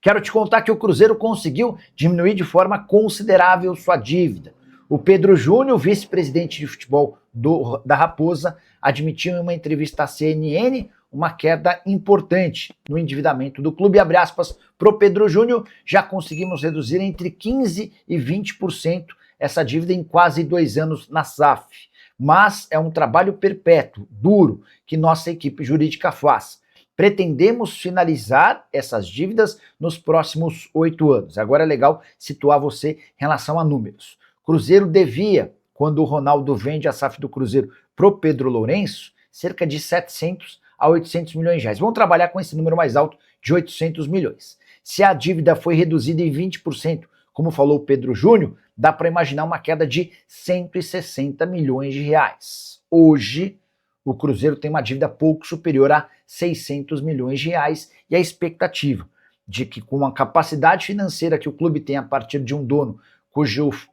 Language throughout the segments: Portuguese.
Quero te contar que o Cruzeiro conseguiu diminuir de forma considerável sua dívida. O Pedro Júnior, vice-presidente de futebol da Raposa, admitiu em uma entrevista à CNN uma queda importante no endividamento do clube. Abre aspas para o Pedro Júnior, já conseguimos reduzir entre 15% e 20% essa dívida em quase 2 anos na SAF. Mas é um trabalho perpétuo, duro, que nossa equipe jurídica faz. Pretendemos finalizar essas dívidas nos próximos 8 anos. Agora é legal situar você em relação a números. Cruzeiro devia, quando o Ronaldo vende a SAF do Cruzeiro pro Pedro Lourenço, cerca de 700 a 800 milhões de reais. Vamos trabalhar com esse número mais alto de 800 milhões. Se a dívida foi reduzida em 20%, como falou o Pedro Júnior, dá para imaginar uma queda de 160 milhões de reais. Hoje, o Cruzeiro tem uma dívida pouco superior a 600 milhões de reais e a expectativa de que com a capacidade financeira que o clube tem a partir de um dono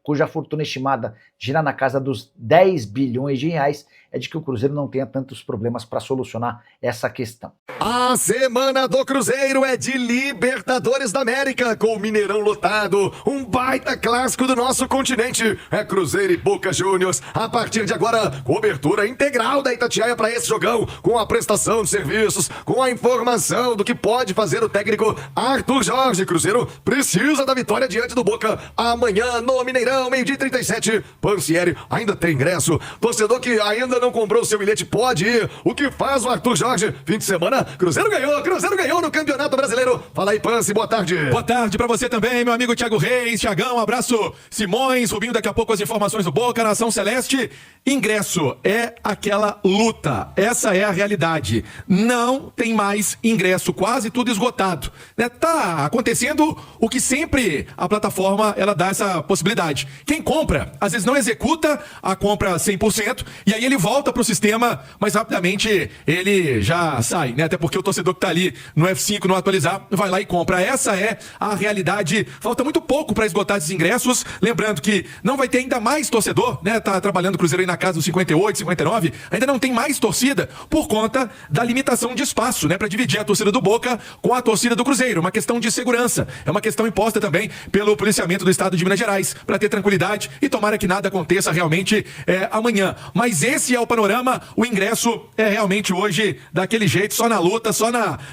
cuja fortuna estimada gira na casa dos 10 bilhões de reais, é de que o Cruzeiro não tenha tantos problemas para solucionar essa questão. A semana do Cruzeiro é de Libertadores da América, com o Mineirão lotado, um baita clássico do nosso continente. É Cruzeiro e Boca Juniors. A partir de agora, cobertura integral da Itatiaia para esse jogão, com a prestação de serviços, com a informação do que pode fazer o técnico Arthur Jorge. Cruzeiro precisa da vitória diante do Boca amanhã no Mineirão, 12h37. Pansieri ainda tem ingresso. Torcedor que ainda não comprou o seu bilhete pode ir. O que faz o Arthur Jorge? Fim de semana, Cruzeiro ganhou no Campeonato Brasileiro. Fala aí, Pansi, boa tarde. Boa tarde pra você também, meu amigo Thiago Reis, Thiagão, abraço, Simões, Rubinho, daqui a pouco as informações do Boca, Nação Celeste. Ingresso é aquela luta, essa é a realidade. Não tem mais ingresso, quase tudo esgotado, né? Tá acontecendo o que sempre a plataforma ela dá essa possibilidade. Quem compra, às vezes não executa a compra 100%, e aí ele volta pro sistema, mas rapidamente ele já sai, né? Até porque o torcedor que tá ali no F5 não atualizar, vai lá e compra. Essa é a realidade. Falta muito pouco para esgotar esses ingressos. Lembrando que não vai ter ainda mais torcedor, né? Tá trabalhando o Cruzeiro aí na casa dos 58, 59. Ainda não tem mais torcida por conta da limitação de espaço, né? Para dividir a torcida do Boca com a torcida do Cruzeiro. Uma questão de segurança. É uma questão imposta também pelo policiamento do estado de Minas Gerais, para ter tranquilidade e tomara que nada aconteça realmente amanhã. Mas esse é o panorama. O ingresso é realmente hoje daquele jeito, só na luta, só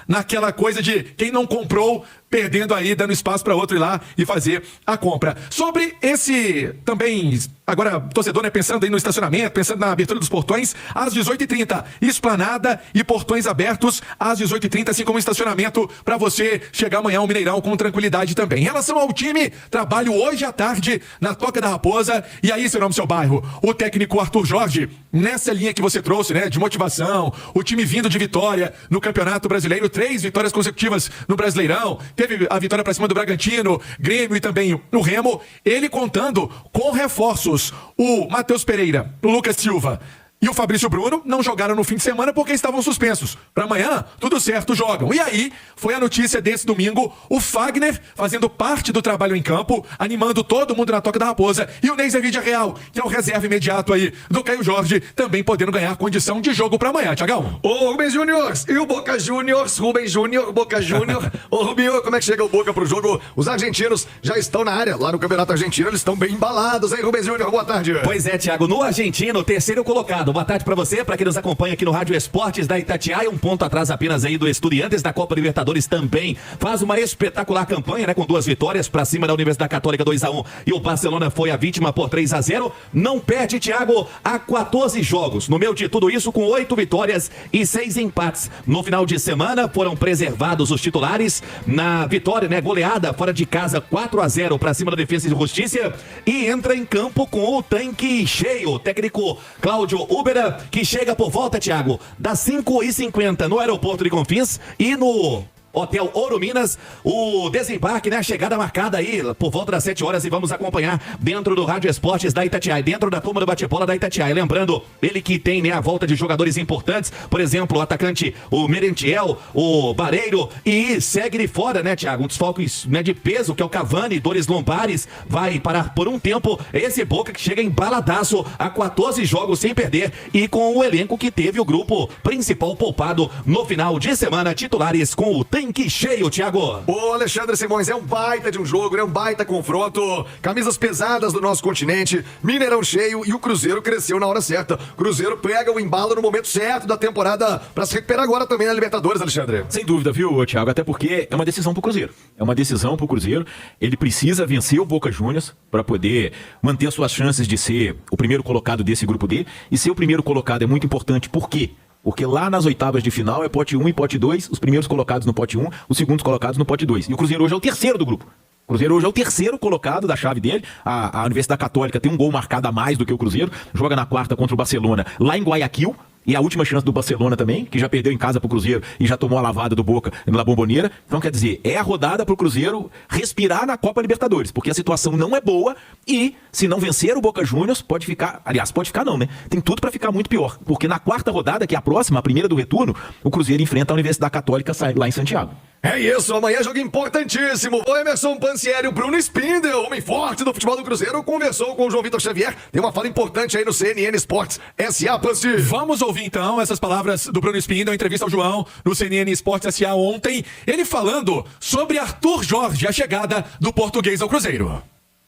naquela coisa de quem não comprou, perdendo aí, dando espaço para outro ir lá e fazer a compra. Sobre esse também, agora, torcedor, né, pensando aí no estacionamento, pensando na abertura dos portões, às 18h30, esplanada e portões abertos às 18h30, assim como estacionamento para você chegar amanhã ao Mineirão com tranquilidade também. Em relação ao time, trabalho hoje à tarde na Toca da Raposa, e aí, seu nome, seu bairro, o técnico Arthur Jorge, nessa linha que você trouxe, né, de motivação, o time vindo de vitória no Campeonato Brasileiro, 3 vitórias consecutivas no Brasileirão, teve a vitória para cima do Bragantino, Grêmio e também o Remo, ele contando com reforços. O Matheus Pereira, o Lucas Silva e o Fabrício Bruno não jogaram no fim de semana porque estavam suspensos. Para amanhã, tudo certo, jogam. E aí, foi a notícia desse domingo, o Fagner fazendo parte do trabalho em campo, animando todo mundo na Toca da Raposa, e o Neiser Vidiarreal, que é o reserva imediato aí do Caio Jorge, também podendo ganhar condição de jogo para amanhã, Thiagão. Ô, Rubens Júnior e o Boca Juniors, Rubens Júnior, Boca Júnior. Ô, Rubinho, como é que chega o Boca pro jogo? Os argentinos já estão na área, lá no Campeonato Argentino, eles estão bem embalados, hein, Rubens Júnior? Boa tarde. Pois é, Thiago, no argentino, terceiro colocado. Boa tarde pra você, pra quem nos acompanha aqui no Rádio Esportes da Itatiaia, um ponto atrás apenas aí do Estudiantes da Copa Libertadores também. Faz uma espetacular campanha, né, com 2 vitórias pra cima da Universidade Católica 2-1, e o Barcelona foi a vítima por 3-0. Não perde, Thiago, há 14 jogos. No meio de tudo isso, com 8 vitórias e 6 empates. No final de semana, foram preservados os titulares na vitória, né, goleada fora de casa 4-0 pra cima da Defensa e Justiça, e entra em campo com o tanque cheio. O técnico Cláudio Ubera, que chega por volta, Thiago, das 5h50 no aeroporto de Confins e no Hotel Ouro Minas, o desembarque, né? A chegada marcada aí por volta das 7 horas, e vamos acompanhar dentro do Rádio Esportes da Itatiaia, dentro da turma do bate-bola da Itatiaia. Lembrando, ele que tem, né, a volta de jogadores importantes, por exemplo, o atacante, o Merentiel, o Bareiro, e segue de fora, né, Thiago? Um desfalque, né, de peso, que é o Cavani, dores lombares, vai parar por um tempo. Esse Boca que chega embaladaço a 14 jogos sem perder, e com o elenco que teve o grupo principal poupado no final de semana, titulares com o tanque cheio, Thiago. Ô, Alexandre Simões, é um baita de um jogo, é um baita confronto. Camisas pesadas do nosso continente, Mineirão cheio e o Cruzeiro cresceu na hora certa. Cruzeiro pega o embalo no momento certo da temporada pra se recuperar agora também na Libertadores, Alexandre. Sem dúvida, viu, Thiago? Até porque é uma decisão pro Cruzeiro. É uma decisão pro Cruzeiro. Ele precisa vencer o Boca Juniors para poder manter as suas chances de ser o primeiro colocado desse grupo D. E ser o primeiro colocado é muito importante. Por quê? Porque lá nas oitavas de final é pote 1 e pote 2, os primeiros colocados no pote 1, os segundos colocados no pote 2. E o Cruzeiro hoje é o terceiro do grupo. O Cruzeiro hoje é o terceiro colocado da chave dele. A Universidade Católica tem um gol marcado a mais do que o Cruzeiro. Joga na quarta contra o Barcelona, lá em Guayaquil. E a última chance do Barcelona também, que já perdeu em casa pro Cruzeiro e já tomou a lavada do Boca na Bombonera. Então, quer dizer, é a rodada pro Cruzeiro respirar na Copa Libertadores, porque a situação não é boa e, se não vencer o Boca Juniors, pode ficar... Aliás, pode ficar não, né? Tem tudo pra ficar muito pior, porque na quarta rodada, que é a próxima, a primeira do retorno, o Cruzeiro enfrenta a Universidade Católica lá em Santiago. É isso, amanhã é jogo importantíssimo. O Emerson Pansieri, o Bruno Spindel, homem forte do futebol do Cruzeiro, conversou com o João Vitor Xavier. Tem uma fala importante aí no CNN Sports SA, Pansi. Vamos ouvir então essas palavras do Bruno Spindel, entrevista ao João no CNN Sports SA ontem. Ele falando sobre Arthur Jorge, a chegada do português ao Cruzeiro.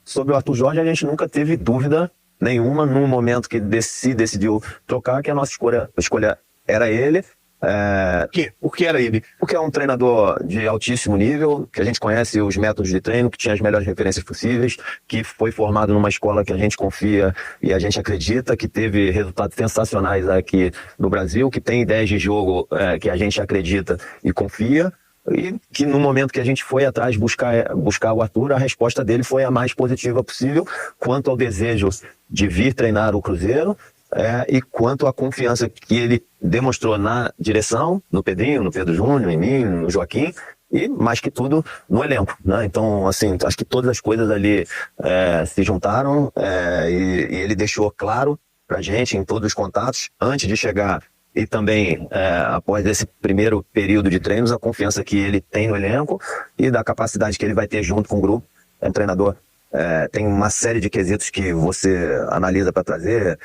Sobre o Arthur Jorge, a gente nunca teve dúvida nenhuma no momento que decidiu trocar, que a nossa escolha era ele. Por que era ele? Porque é um treinador de altíssimo nível, que a gente conhece os métodos de treino, que tinha as melhores referências possíveis, que foi formado numa escola que a gente confia e a gente acredita, que teve resultados sensacionais aqui no Brasil, que tem ideias de jogo que a gente acredita e confia, e que no momento que a gente foi atrás buscar o Arthur, a resposta dele foi a mais positiva possível quanto ao desejo de vir treinar o Cruzeiro, e quanto à confiança que ele demonstrou na direção, no Pedrinho, no Pedro Júnior, em mim, no Joaquim, e mais que tudo no elenco, né? Então, assim, acho que todas as coisas ali se juntaram, e ele deixou claro pra gente em todos os contatos, antes de chegar e também após esse primeiro período de treinos, a confiança que ele tem no elenco e da capacidade que ele vai ter junto com o grupo. É um treinador. Tem uma série de quesitos que você analisa para trazer,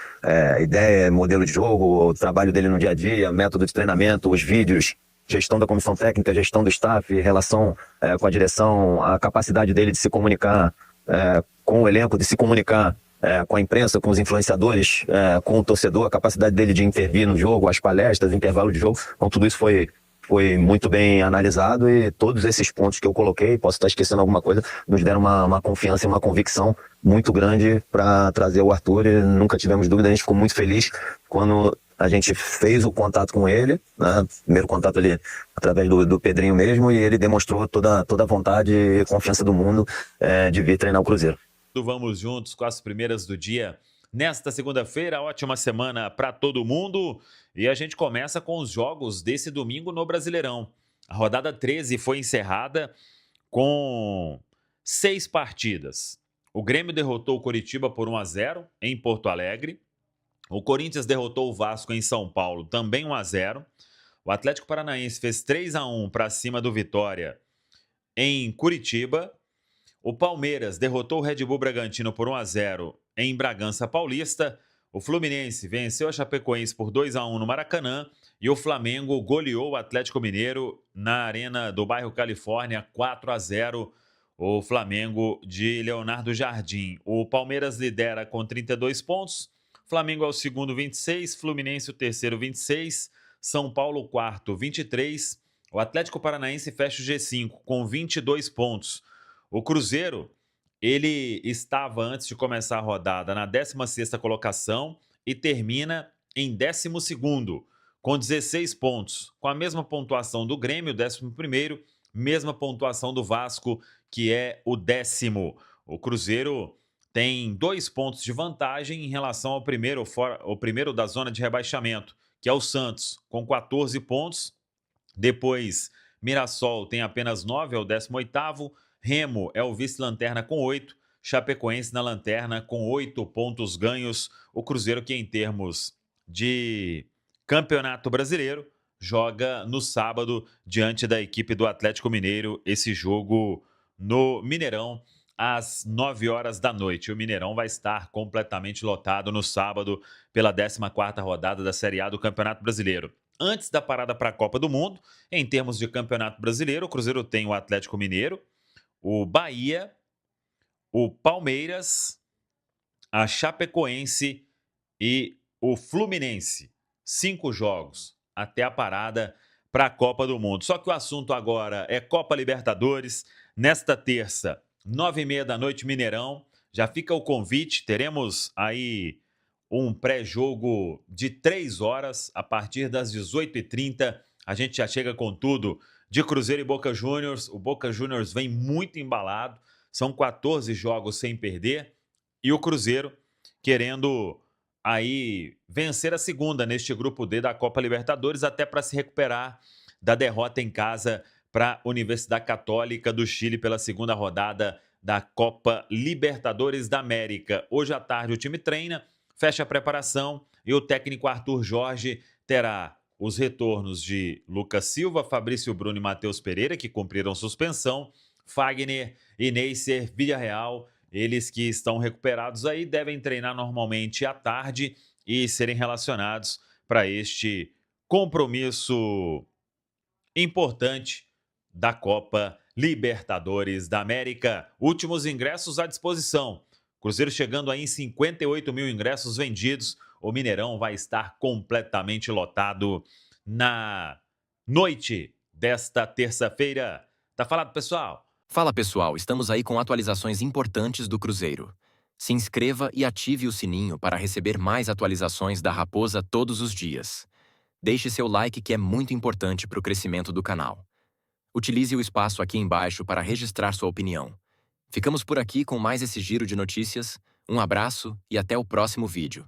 ideia, modelo de jogo, o trabalho dele no dia a dia, método de treinamento, os vídeos, gestão da comissão técnica, gestão do staff, relação com a direção, a capacidade dele de se comunicar com o elenco, de se comunicar com a imprensa, com os influenciadores, com o torcedor, a capacidade dele de intervir no jogo, as palestras, intervalo de jogo. Então tudo isso foi muito bem analisado e todos esses pontos que eu coloquei, posso estar esquecendo alguma coisa, nos deram uma confiança e uma convicção muito grande para trazer o Arthur, e nunca tivemos dúvida, a gente ficou muito feliz quando a gente fez o contato com ele, né? Primeiro contato ali através do Pedrinho mesmo, e ele demonstrou toda a vontade e confiança do mundo de vir treinar o Cruzeiro. Vamos juntos com as primeiras do dia. Nesta segunda-feira, ótima semana para todo mundo. E a gente começa com os jogos desse domingo no Brasileirão. A rodada 13 foi encerrada com 6 partidas. O Grêmio derrotou o Coritiba por 1-0 em Porto Alegre. O Corinthians derrotou o Vasco em São Paulo, também 1-0. O Atlético Paranaense fez 3-1 para cima do Vitória em Curitiba. O Palmeiras derrotou o Red Bull Bragantino por 1-0 em Bragança Paulista. O Fluminense venceu a Chapecoense por 2-1 no Maracanã. E o Flamengo goleou o Atlético Mineiro na Arena do bairro Califórnia, 4-0. O Flamengo de Leonardo Jardim. O Palmeiras lidera com 32 pontos. Flamengo é o segundo, 26. Fluminense o terceiro, 26. São Paulo o quarto, 23. O Atlético Paranaense fecha o G5 com 22 pontos. O Cruzeiro, ele estava, antes de começar a rodada, na 16ª colocação e termina em 12º, com 16 pontos, com a mesma pontuação do Grêmio, 11º, mesma pontuação do Vasco, que é o 10º. O Cruzeiro tem 2 pontos de vantagem em relação ao primeiro da zona de rebaixamento, que é o Santos, com 14 pontos. Depois, Mirassol tem apenas 9, é o 18º. Remo é o vice-lanterna com 8, Chapecoense na lanterna com 8 pontos ganhos. O Cruzeiro, que em termos de Campeonato Brasileiro, joga no sábado diante da equipe do Atlético Mineiro, esse jogo no Mineirão às 9 horas da noite. O Mineirão vai estar completamente lotado no sábado pela 14ª rodada da Série A do Campeonato Brasileiro. antes da parada para a Copa do Mundo. Em termos de Campeonato Brasileiro, o Cruzeiro tem o Atlético Mineiro, o Bahia, o Palmeiras, a Chapecoense e o Fluminense. 5 jogos até a parada para a Copa do Mundo. Só que o assunto agora é Copa Libertadores. Nesta terça, 9h30 da noite, Mineirão. Já fica o convite, teremos aí um pré-jogo de 3 horas, a partir das 18h30. A gente já chega com tudo de Cruzeiro e Boca Juniors. O Boca Juniors vem muito embalado, são 14 jogos sem perder, e o Cruzeiro querendo aí vencer a segunda neste grupo D da Copa Libertadores, até para se recuperar da derrota em casa para a Universidade Católica do Chile pela segunda rodada da Copa Libertadores da América. Hoje à tarde o time treina, fecha a preparação e o técnico Arthur Jorge terá os retornos de Lucas Silva, Fabrício Bruno e Matheus Pereira, que cumpriram suspensão, Fagner e Neisser Villarreal, eles que estão recuperados aí, devem treinar normalmente à tarde e serem relacionados para este compromisso importante da Copa Libertadores da América. Últimos ingressos à disposição. Cruzeiro chegando aí em 58 mil ingressos vendidos. O Mineirão vai estar completamente lotado na noite desta terça-feira. Tá falado, pessoal? Fala pessoal, estamos aí com atualizações importantes do Cruzeiro. Se inscreva e ative o sininho para receber mais atualizações da Raposa todos os dias. Deixe seu like, que é muito importante para o crescimento do canal. Utilize o espaço aqui embaixo para registrar sua opinião. Ficamos por aqui com mais esse giro de notícias. Um abraço e até o próximo vídeo.